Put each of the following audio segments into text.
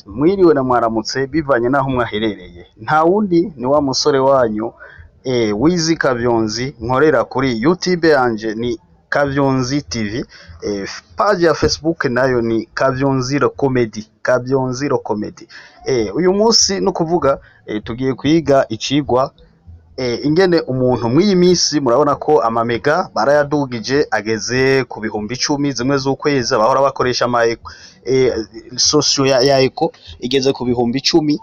Mwiriwe na mwaramutse bivanye naho mwaherereye. Nta wundi ni wa musore wanyu Wizi Kavyonzi nkorera kuri YouTube yanje ni Kavyonzi TV, page ya Facebook nayo ni Kavyonziro Comedy, Kavyonziro Comedy. Uyu munsi no kuvuga tugiye kwiga icigwa ingene umuntu mw'iyi minsi murabona ko amamega barayadugije ageze ku bihumbi 10 zimwe z'ukwezi abahora bakoresha ama socio ya eko igeze ku bihumbi 10.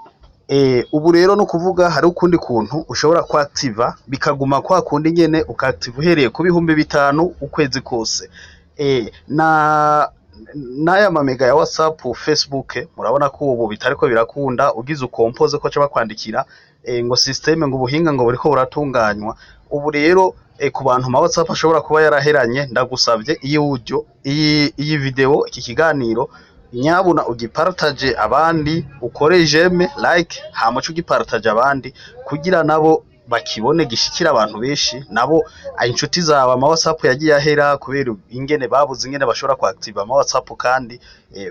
Ubu rero no kuvuga hari ukundi kuntu ushobora kwactiva bikaguma kwa kundi nyene ukactiva uhereye ku bihumbi 5 ukwezi kose. Naya mamega ya WhatsApp, Facebook murabona ko ubu bitariko birakunda ugize ukompoze ko caba kwandikira ngo systeme ngo ubuhinga ngo buriko buratunganywa. Ubu rero ku bantu ma WhatsApp ashobora kuba yaraheranye, ndagusavye iyi video iki kiganiro nyabuna ugipartage abandi, ukore j'aime like hama ugipartage abandi kugira nabo bakibone gishikira abantu benshi, nabo inshuti zawe ama WhatsApp yagiye ahera kubera ingene babuze ingene bashobora kwactiva ama WhatsApp kandi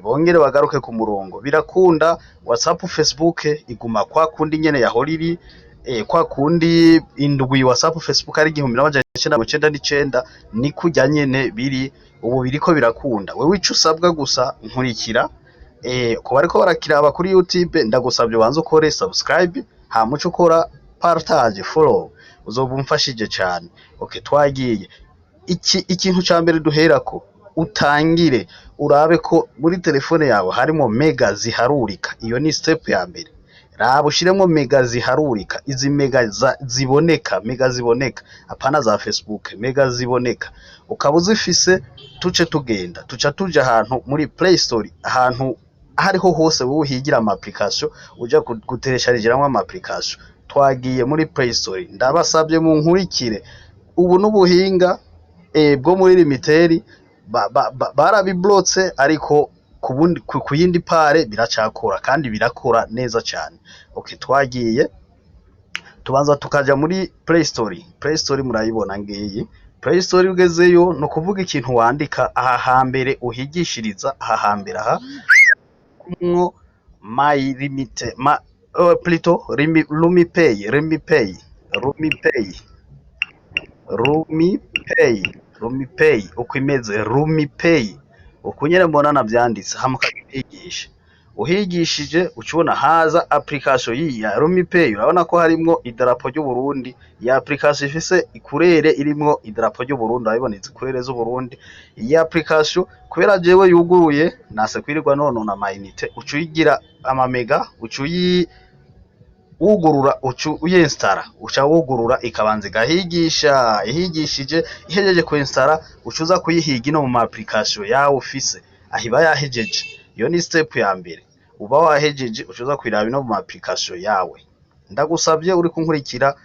bongere bagaruke ku murongo. Birakunda WhatsApp, Facebook iguma kwa kundi nyene yahoriri, kwa kundi indwi WhatsApp Facebook ari 1999 ni kujya nyene biri ubu biriko birakunda. Wewe ico usabwa gusa nkurikira ko bariko barakiraba kuri YouTube, ndagusabye ubanze ukore subscribe hama uco ukora partage follow, uzoba umfashije cyane. Okay, twagiye ikintu ca mbere duherako utangire urabe ko muri telefone yawe harimo mega ziharurika. Iyo ni step ya mbere. Raba ushiremo mega ziharurika, izi mega ziboneka, mega ziboneka apana za Facebook, mega ziboneka ukaba uzifise. Tuce tugenda tuca tuja ahantu muri Play Store, ahantu hariho hose wowe higira ama application uja guteresharijiramo ama application. Twagiye muri Play Store, ndabasabye mu nkurikire. Ubu n'ubuhinga bwo muri limiteri barabiblotse ariko ku yindi pare biracakora kandi birakora neza cyane. Okay, twagiye tubanza tukaja muri Play Store. Play Store murayibona ngiyi Play Store. Ugezeyo no kuvuga ikintu wandika aha hambere uhigishiriza aha hambere aha mwo my limit plutôt Rumipay uko imeze Rumipay ukunyere mbona navyanditse hamuka kwigisha. Uhigishije ucubona haza application ya Rumipay, urabona ko harimwo idarapo ry'u Burundi. Ya application ifise ikurere irimwo idarapo ry'u Burundi, urabibona izikurere z'u Burundi. Iyi application kubera jewe yuguruye nase kwirirwa nonona amayinite, ucuyigira amamega, wugurura uyinstara, uca wugurura ikabanza igahigisha. Ihigishije ihejeje kuinstara ucuza kuyihiga no mu application yawe ufise ahiba yahejeje. Iyo ni step ya mbere. Uba wahejeje ucuza kwiraba no mu application yawe. Ndagusavye uri kunkurikira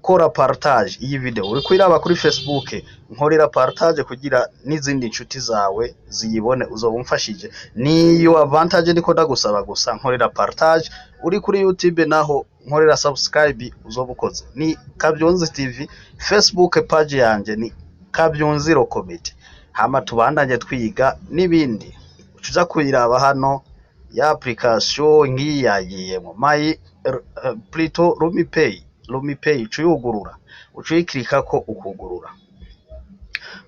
kora partage iyi video, uri kwiraba kuri Facebook nkorera partage kugira n'izindi nshuti zawe ziyibone, uzoba umfashije. Niyo advantage ndiko ndagusaba gusa, nkorera partage. Uri kuri YouTube naho nkorera subscribe uzoba ukoze. Ni Kavyonzi TV, Facebook page yanje ni Kavyonziro Comedy. Hama tubandanye twiga n'ibindi ucuza kuyiraba hano ya application ngiyi yagiyemo my plutôt Rumipay ucuyugurura, ucuyikirika ko ukugurura.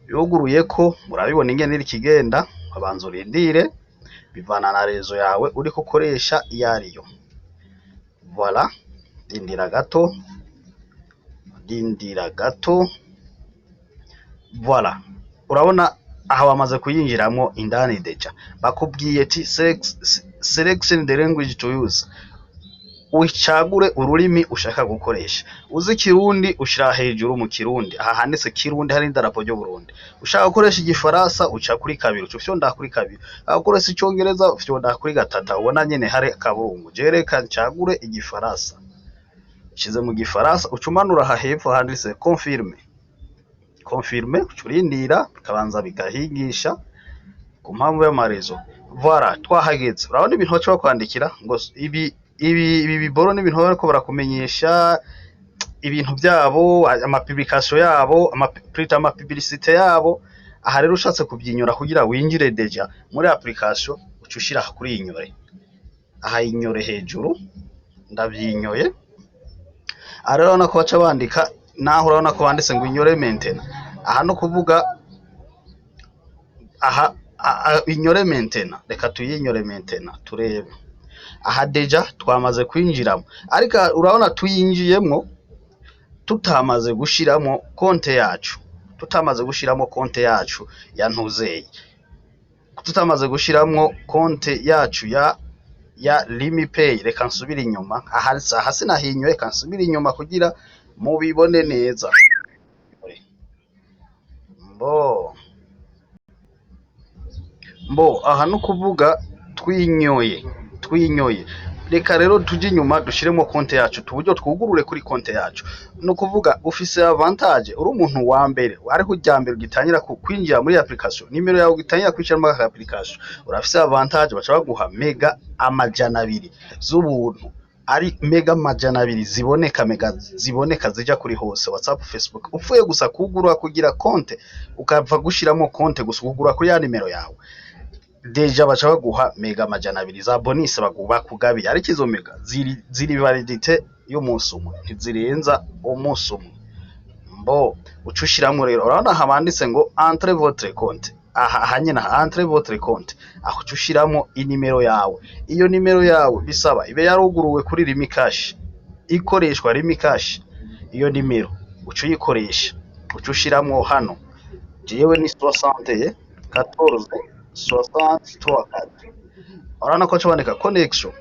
Yuguruye ko murabibona ingene iri kigenda, abanza urindire bivana na rezo yawe uri kukoresha iyariyo. Voilà, dindira gato. Voilà, urabona aha wamaze kuyinjiramo indani deja bakubwiye ati selection the language to use. Ucagure ururimi ushaka gukoresha. Uzi Kirundi ushira hejuru mu Kirundi, aha handitse Kirundi hari indarapo ryo Burundi. Ushaka gukoresha igifaransa uca kuri 2, ucufyonda kuri 2. Akoresha icongereza ufyonda kuri 3. Ubona nyene hari akaburungu. Jereka ncagure igifaransa. Shize mu gifaransa ucumanura aha hepfo handitse confirme ucurindira bikabanza bigahigisha ku mpamvu y'amarezo. Voilà, twahageze. Urabona ibintu baca kwandikira ngo ibi biboro n'ibintu bariko barakumenyesha ibintu byabo, ama publication yabo, ama publicité yabo. Aha rero ushatse kubyinyura kugira winjire deja muri application ucushira kuri inyure. aha inyore hejuru ndavyinyoye. Aha rero urabona ko baca bandika, naho urabona ko banditse ngo inyore maintenance. Aha no kuvuga aha inyore maintenance, reka tuyinyore maintenance turebe. Aha deja twamaze kwinjiramo, ariko urabona tuyinjiyemwo tutamaze gushiramo konte yacu, tutamaze gushiramo konte yacu ya ntuzeye, tutamaze gushiramo konte yacu ya limipay. Reka nsubira inyuma, aha sinahinywe, reka nsubira inyuma kugira mubibone neza. Mbo aha no kuvuga twinyoye. Reka rero tujye inyuma dushiremo konte yacu, tuburyo twugurure kuri konte yacu. No kuvuga ufise avantage, uri umuntu wa mbere ariho ujya mbere ugitangira kwinjira muri application, nimero yawe ugitangira kwinjira muri application, urafise avantage, baca baguha mega amajana 2 z'ubuntu, ari mega amajana 2 ziboneka, mega ziboneka zija kuri hose WhatsApp, Facebook, upfuye gusa kugurura kugira konte, ukava gushiramo konte gusa kugura kuri ya nimero yawe. Deja baca baguha mega amajana 2 za bonus bakugabiye, ariko izo mega ziri validite y'umunsi umwe, ntizirenza umunsi umwe. Mbo uca ushiramwo rero, urabona aha banditse ngo entre votre compte, aha nyine entre votre compte, aho uca ushiramwo inimero yawe. Iyo nimero yawe bisaba ibe yaruguruwe kuri Rimikash, ikoreshwa Rimikash. Iyo nimero uca uyikoresha, uca ushiramwo hano, jewe ni 60 14 63. Urabona ko caboneka connection,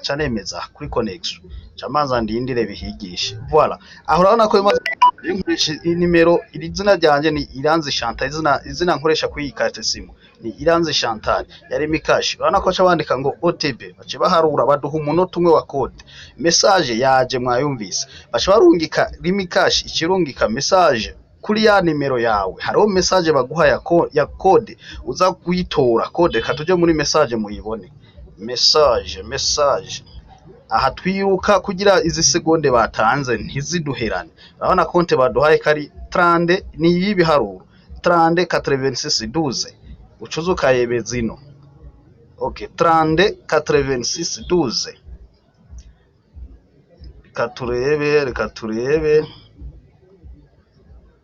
canemeza kuri connection, camanza ndindire bihigishe. Voilà, aho urabona ko inimero, iri zina ryanje ni Iranzi Chantal, izina nkoresha kuri carte simu ni Iranzi Chantal ya Rimikash. Urabona ko cabandika ngo OTP, bace baharura baduha umunota umwe wa code. Message yaje mwayumvise, bace barungika Rimikash ikirungika message kuri ya nimero yawe. Hariho message baguha ya code, uza kuyitora code. Reka tuje muri message muyibone. Message aha twiruka kugira izi segonde batanze ntiziduherane. Urabona konte baduhaye kari 30, ni yibiharuro 30 86 12, ucuza ukayebeza ino. Okay, 30 86 12.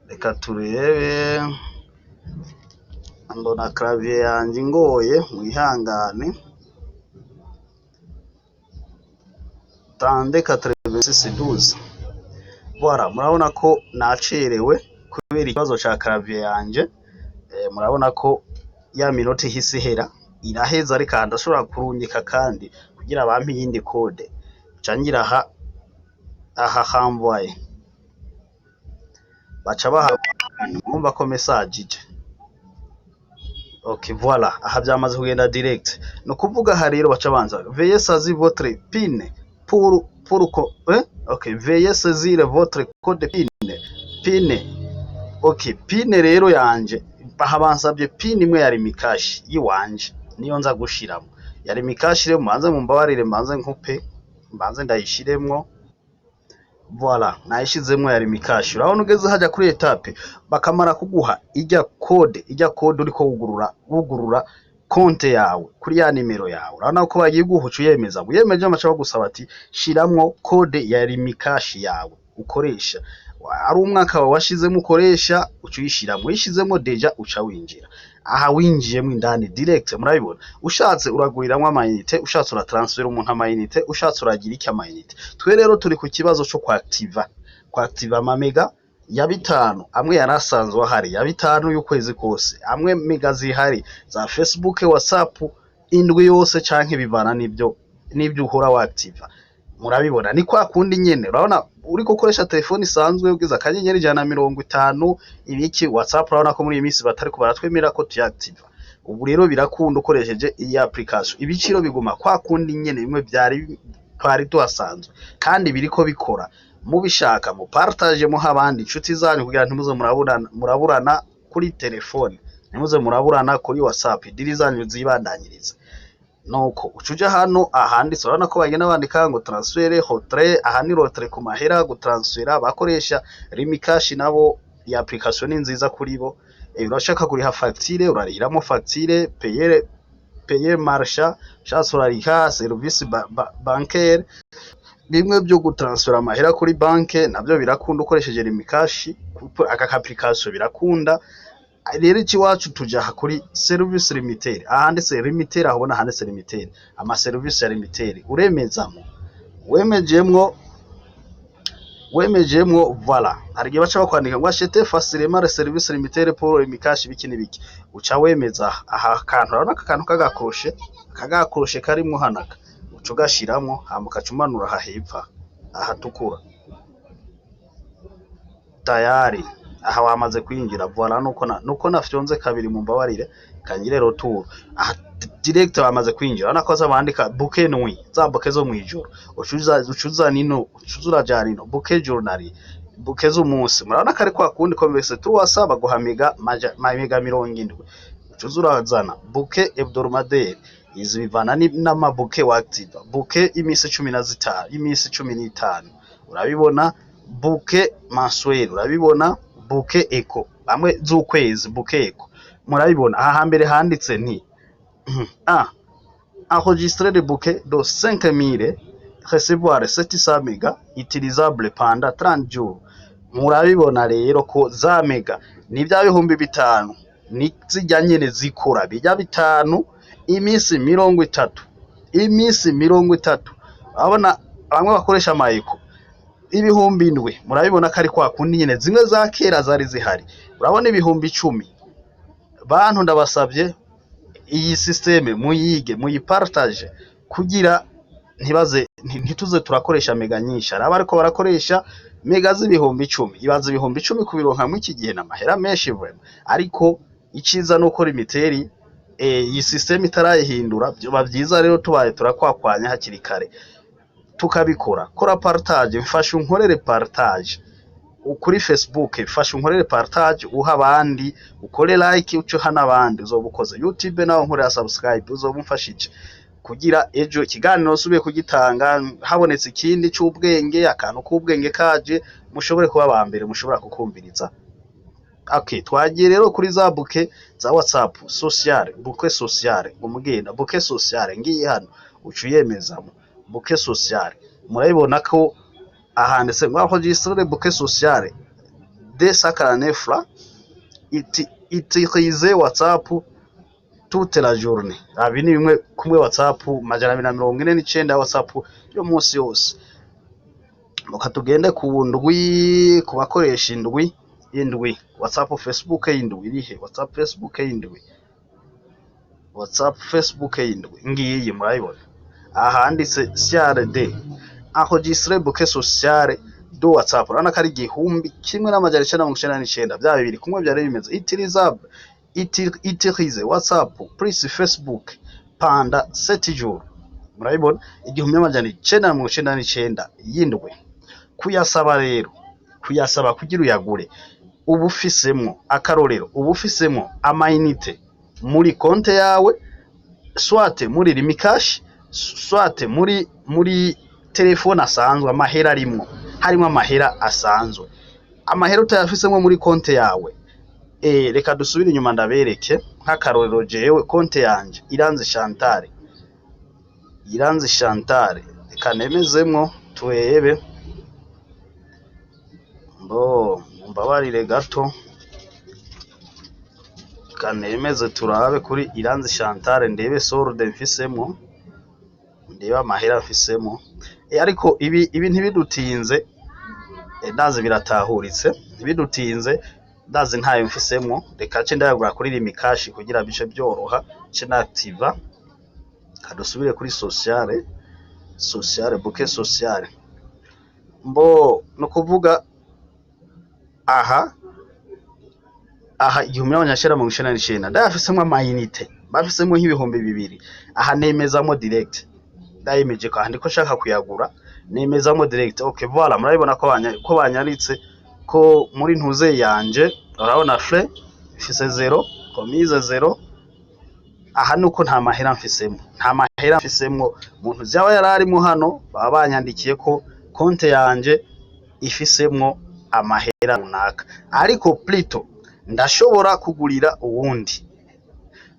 Reka turebe, mbona clavier yanjye ingoye, mwihangane. 30 86 12. Voilà, murabona ko nacerewe kubera ikibazo ca clavier yanje. Murabona ko ya minota ihise hera, iraheza, ariko ndashobora kurungika kandi kugira bampe yindi code. Cangira aha hamvaye, baca baha mwumva ko message ije. Okay, voilà, aha byamaze kugenda direct. No kuvuga aha rero baca banza veuillez saisir votre PIN pour okay, veuillez saisir votre code PIN. Okay, PIN rero yanje baha bansabye PIN imwe ya Rimikash yiwanje, niyo nza gushiramo ya Rimikash. Rero manze mumbabarire, manze nkupe, manze ndayishiremwo. Voilà, nayishizemwo ya Rimikash. Urabona ugeze haja kuri etape, bakamara kuguha ijya code uriko wugurura konte yawe kuri ya nimero yawe. Urabona ko bagiye guhuca uyemeza, uyemeje amaca bagusaba ati shiramwo code ya Rimikash yawe ukoresha. Ari umwaka wawe washizemo ukoresha, uca uyishiramo. Uyishizemo deja uca winjira. Aha winjiyemo indani direct, murabibona. Ushatse uraguriramo amayinite, ushatse uratransfera umuntu amayinite, ushatse uragira iki amayinite. Twe rero turi ku kibazo cyo kwactiva amamega ya 5, amwe yarasanzwe ahari ya 5 y'ukwezi kose, amwe mega zihari za Facebook, WhatsApp indwi yose, canke bivana nibyo uhora wactiva. Murabibona ni kwa kundi nyene. Urabona uri gukoresha telefone isanzwe ugize akanyenyeri 150 ibiki WhatsApp, urabona ko muri iyi minsi batari ko baratwemera ko tuyactiva. Ubu rero birakunda ukoresheje iyi application, ibiciro biguma kwa kundi nyene, bimwe twari tuhasanzwe, kandi biriko bikora. Mubishaka mu partage mu habandi inshuti zanyu, kugira ntimuze muraburana kuri telefone, ntimuze muraburana kuri WhatsApp, diri zanyu zibandanyiriza. Nuko ucuja hano ahanditse, urabona ko bagenda bandika ngo transfert hotre. Aha ni rotre ku mahera gutransfera, bakoresha Rimikash nabo ya application nziza kuri bo. Urashaka kuriha facture, urarihiramo facture, payer marchand ushatse urariha service bancaire bimwe byo gutransfera amahera kuri banke nabyo birakunda ukoresheje rimikashi kuko aka application birakunda. Rero ikiwacu tuja kuri service limited ahanditse limited ahubona handitse limited ama service ya limited uremezamo wemejemwo voilà arigiye baca bakwandika ngo achete facilement les services limités pour rimikashi biki nibiki uca wemeza aha kantu urabona akantu kagakroshe karimwo hanaka uca ugashiramo hamuka cumanura hahepfa ahatukura tayari aha wamaze kwinjira voilà nuko nafyonze kabiri mu mbabarire kangire retour aha direct wamaze kwinjira anakoza bandika bouquet nuit za bouquet zo mwijoro ucuza nino ucuzura jarino bouquet journal bouquet zo munsi murabona kare kwa kundi converse tuwasaba guhamiga mega 70 ucuzura zana bouquet hebdomadaire izi bivana n'ama bouquet wa activa bouquet imisi 15 imisi 15 urabibona bouquet mensuel urabibona bouquet eco bamwe ZUKWEZI bouquet eco murabibona aha hambere handitse nti enregistrer des bouquets de 5000 recevoir 700 mégas utilisable pendant 30 jours. Murabibona rero ko za mega ni bya bihumbi bitanu ni zijya nyene zikora bijya bitanu imisi 30 imisi 30 abona bamwe bakoresha mayiko ibihumbi indwi murabibona kari kwa kundi nyene zimwe za kera zari zihari urabona ibihumbi 10 bantu ndabasabye iyi systeme muyige muyipartage kugira ntituze turakoresha mega nyinshi araba ariko barakoresha mega z'ibihumbi 10 ibaza ibihumbi 10 kubironka mu iki gihe n'amahera menshi vraiment ariko iciza nuko limiteri iyi systeme itarayihindura byo bavyiza rero tubaye turakwakwanya hakiri kare tukabikora kora partage mfasha unkorere partage kuri Facebook mfasha unkorere partage uha abandi ukore like uco hana abandi uzobukoze YouTube naho nkorera subscribe uzobumfashije kugira ejo ikiganiro subiye kugitanga habonetse ikindi cy'ubwenge akantu k'ubwenge kaje mushobore kuba bambere mushobora kukumviriza. Okay, twagiye rero kuri za bouquet za WhatsApp social bouquet social umugenda bouquet social ngiye hano ucuyemezamo bouquet social murabibona ko ahanditse ngo enregistrer bouquet social de 49 francs utiliser WhatsApp toute la journée. Abi ni bimwe kumwe WhatsApp majana 249 WhatsApp yo munsi yose. Muka tugende ku ndwi kubakoresha indwi WhatsApp Facebook indwi irihe WhatsApp Facebook indwi WhatsApp Facebook indwi ngiyi murayibona ahanditse CRD enregistrer bouquet social do WhatsApp urana kari gihumbi kimwe n'amajana 999 bya bibiri kumwe byari bimeze utilisable utiliser WhatsApp plus Facebook pendant 7 jours murayibona igihumbi n'amajana 999 yindwe kuyasaba rero kuyasaba kugira uyagure ubufisemo akarorero ubufisemo amayinite muri konte yawe swate muri rimikashi swate muri telefone asanzwe amahera arimo harimo amahera asanzwe amahera utayafisemo muri konte yawe reka dusubire inyuma ndabereke nk'akarorero jewe konte yanje Iranzi Chantal reka nemezemwo tuwebe mbabarire gato kanemeze turabe kuri Iranzi Chantal ndebe solde mfisemo ndeba amahera mfisemo ariko ibi ntibidutinze ndazi biratahuritse ntibidutinze ndazi ntayo mfisemo reka ce ndayagura kuri rimikashi kugira bice byoroha ce na ACTIVA kadusubire kuri sociale bouquet sociale no kuvuga aha igihumbi n'abanyashera mu 19 ndayafisemo amayinite bafisemo nk'ibihumbi 2 aha nemezamo direct ndayemeje ko handiko shaka kuyagura nemezamo direct. Okay voilà murabibona ko banyaritse ko muri ntuze yanje urabona frais fise 0 komize 0 aha nuko nta mahera mfisemo muntu byaba yararimo hano baba banyandikiye ko konte yanje ifisemo amahera runaka ariko plito ndashobora kugurira uwundi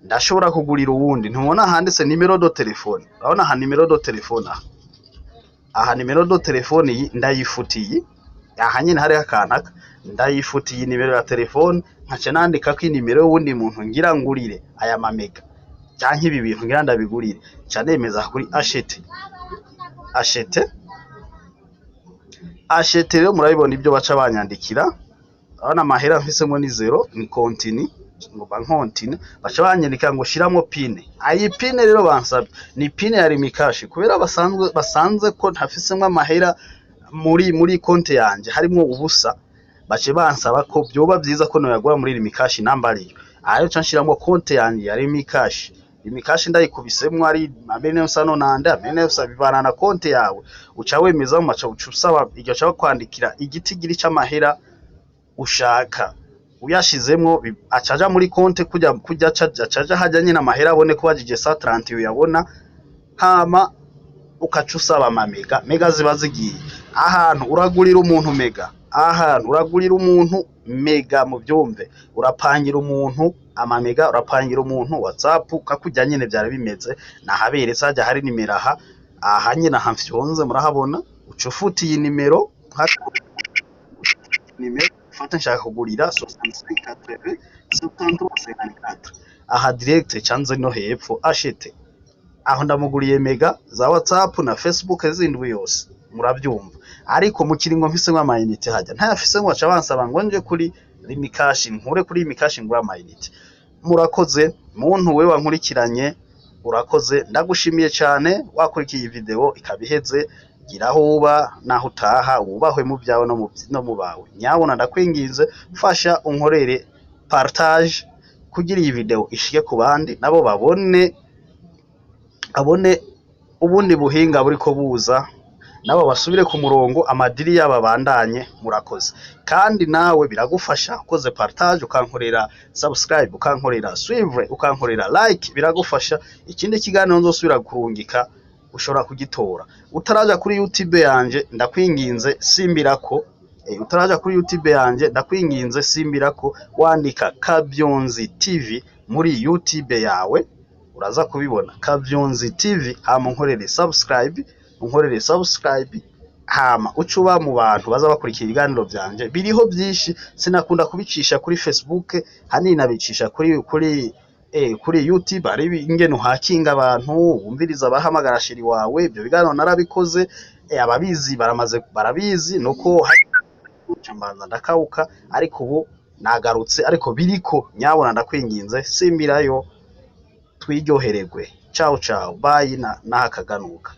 ndashobora kugurira uwundi. Ntubona handitse nimero do telefone, urabona aha nimero do telefone, aha nimero do telefone iyi ndayifutiye, aha nyine hariho akantu ndayifutiye nimero ya telefone, nkaca nandika ko inimero y'uwundi muntu ngira ngurire aya mamega cyangwa ibi bintu ngira ndabigurire, nca nemeza kuri ashete rero murabibona ibyo baca banyandikira, urabona amahera mfisemo ni 0 ni continue ngo bankontine, baca banyandika ngo shiramo pine. Ayi pine rero bansabye ni pine ya rimikashi, kubera basanze ko ntafisemo amahera muri konte yanje harimo ubusa, bace bansaba ko byoba byiza ko noyagura muri rimikashi namba ariyo. Ayo ca nshiramo konte yanje ya rimikashi, rimikashi ndayikubisemwo ari ameneusano nande ameneusa bivana na konte yawe, uca wemeza mu maca ucusaba iryo ca kwandikira igitigiri c'amahera ushaka, uyashizemwo acaja muri konte kujya acaja hajanye n'amahera abone ko wajije 130 uyabona, hama ukaca usaba amamega. Mega ziba zigiye ahantu uragurira umuntu mega, ahantu uragurira umuntu mega mu byumve, urapangira umuntu amamega, urapangira umuntu WhatsApp kakujya nyine byari bimeze nahabere sajya hari nimero aha nyine hamfyonze murahabona, uca ufutiye nimero fata nshaka kugurira 65 aha direct canze no hepfo ashete, aho ndamuguriye mega za WhatsApp na Facebook zindwi yose murabyumva. Ariko mu kiringo mfisemo amayinite hajya ntayafisemo, baca bansaba ngo nje kuri rimikashi nkure kuri rimikashi ngura amayinite. Murakoze muntu we wankurikiranye, urakoze, ndagushimiye cyane wakurikiye video ikabiheze. Giraho uba naho utaha, wubahwe mu byawe no mu bawe. Nyabona ndakwinginze fasha unkorere partage kugira iyi video ishike ku bandi nabo babone ubundi buhinga buriko buza, nabo basubire ku murongo amadiri y'ababandanye. Murakoze kandi nawe biragufasha ukoze partage, ukankorera subscribe, ukankorera suivre, ukankorera like, biragufasha. Ikindi kiganiro nzosubira kurungika ushobora kugitora. Utaraja kuri YouTube yanje ndakwinginze simbirako, utaraja kuri YouTube yanje ndakwinginze simbirako, wandika Kabyonzi TV muri YouTube yawe uraza kubibona Kabyonzi TV, hama unkorere subscribe, hama ucuba mu bantu baza bakurikira ibiganiro byanje. Biriho byinshi, sinakunda kubicisha kuri Facebook, hanini nabicisha kuri YouTube. Ari ingene uhakinga abantu wumviriza bahamagara shiri wawe, ibyo biganiro narabikoze. Ababizi barabizi nuko mbanza ndakauka, ariko ubu nagarutse, ariko biriko. Nyabona ndakwinginze simbirayo, twiryohererwe. Ciao bye na hakaganuka.